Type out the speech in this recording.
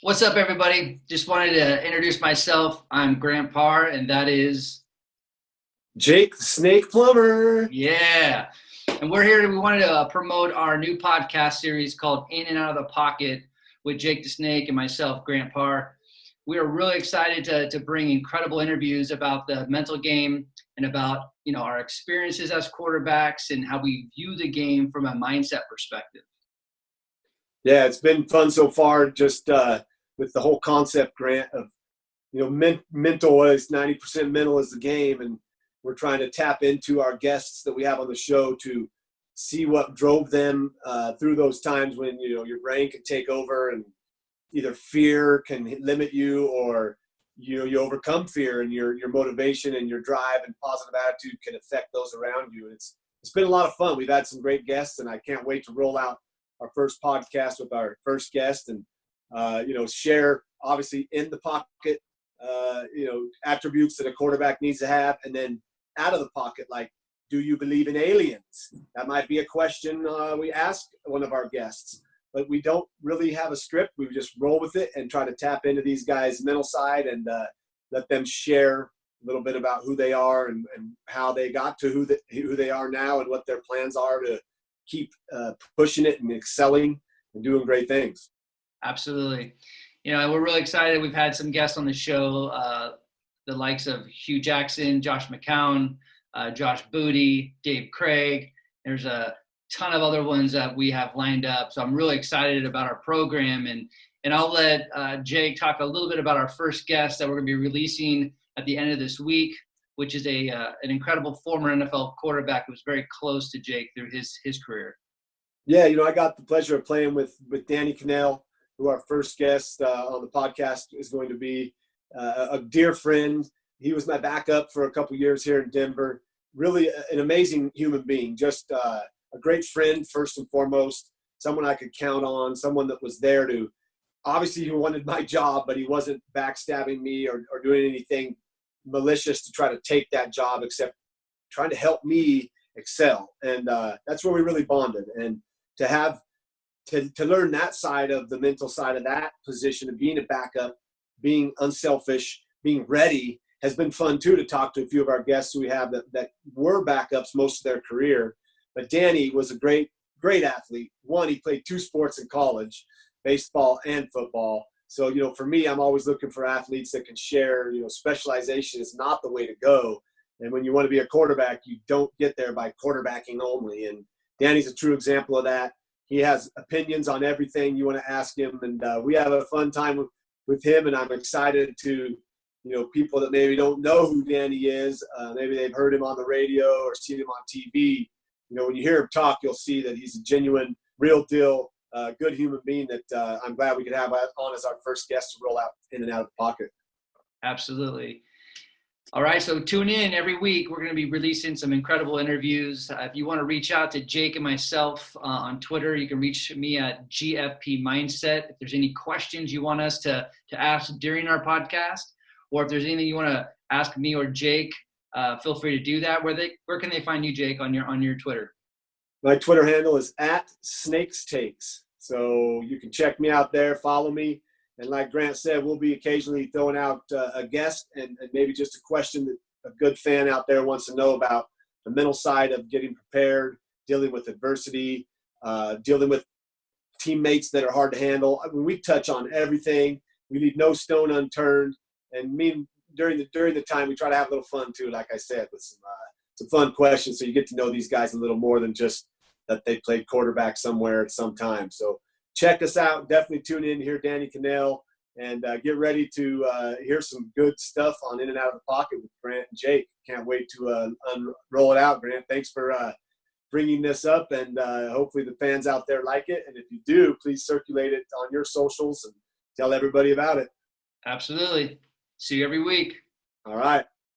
What's up, everybody? Just wanted to introduce myself. I'm Grant Parr, and that is Jake the Snake Plummer. Yeah. And we're here. We wanted to promote our new podcast series called In and Out of the Pocket with Jake the Snake and myself, Grant Parr. We are really excited to bring incredible interviews about the mental game and about our experiences as quarterbacks and how we view the game from a mindset perspective. Yeah, it's been fun so far. Just with the whole concept, Grant, of mental is 90% mental is the game, and we're trying to tap into our guests that we have on the show to see what drove them through those times when your brain can take over and either fear can limit you, or you overcome fear, and your motivation and your drive and positive attitude can affect those around you. And it's been a lot of fun. We've had some great guests, and I can't wait to roll out our first podcast with our first guest and share obviously in the pocket attributes that a quarterback needs to have, and then out of the pocket, like, do you believe in aliens? That might be a question we ask one of our guests, but we don't really have a script. We just roll with it and try to tap into these guys' mental side and let them share a little bit about who they are and how they got to who they are now and what their plans are to keep pushing it and excelling and doing great things. Absolutely. And we're really excited. We've had some guests on the show, the likes of Hugh Jackson, Josh McCown, Josh Booty, Dave Craig. There's a ton of other ones that we have lined up. So I'm really excited about our program. And I'll let Jake talk a little bit about our first guest that we're going to be releasing at the end of this week, which is an incredible former NFL quarterback who was very close to Jake through his career. Yeah, I got the pleasure of playing with Danny Cannell, who our first guest on the podcast is going to be. A dear friend. He was my backup for a couple years here in Denver. Really an amazing human being, just a great friend first and foremost, someone I could count on, someone that was there to, obviously he wanted my job, but he wasn't backstabbing me or doing anything malicious to try to take that job, except trying to help me excel. And that's where we really bonded. And to have to learn that side of the mental side of that position of being a backup, being unselfish, being ready, has been fun too, to talk to a few of our guests who we have that were backups most of their career. But Danny was a great athlete. One, he played two sports in college, baseball and football. So, for me, I'm always looking for athletes that can share. Specialization is not the way to go. And when you want to be a quarterback, you don't get there by quarterbacking only. And Danny's a true example of that. He has opinions on everything you want to ask him. And we have a fun time with him. And I'm excited to, people that maybe don't know who Danny is, maybe they've heard him on the radio or seen him on TV. When you hear him talk, you'll see that he's a genuine, real deal, good human being that I'm glad we could have on as our first guest to roll out in and out of the pocket. Absolutely. All right, so tune in every week. We're going to be releasing some incredible interviews. If you want to reach out to Jake and myself on Twitter, you can reach me at GFP Mindset. If there's any questions you want us to ask during our podcast, or if there's anything you want to ask me or Jake, feel free to do that. Where can they find you, Jake, on your Twitter? My Twitter handle is @SnakesTakes. So you can check me out there, follow me. And like Grant said, we'll be occasionally throwing out a guest and maybe just a question that a good fan out there wants to know about the mental side of getting prepared, dealing with adversity, dealing with teammates that are hard to handle. I mean, we touch on everything. We leave no stone unturned. And during the time, we try to have a little fun too, like I said, with some fun questions, so you get to know these guys a little more than just that they played quarterback somewhere at some time. So check us out. Definitely tune in to hear Danny Cannell, and get ready to hear some good stuff on In and Out of the Pocket with Grant and Jake. Can't wait to roll it out, Grant. Thanks for bringing this up, and hopefully the fans out there like it. And if you do, please circulate it on your socials and tell everybody about it. Absolutely. See you every week. All right.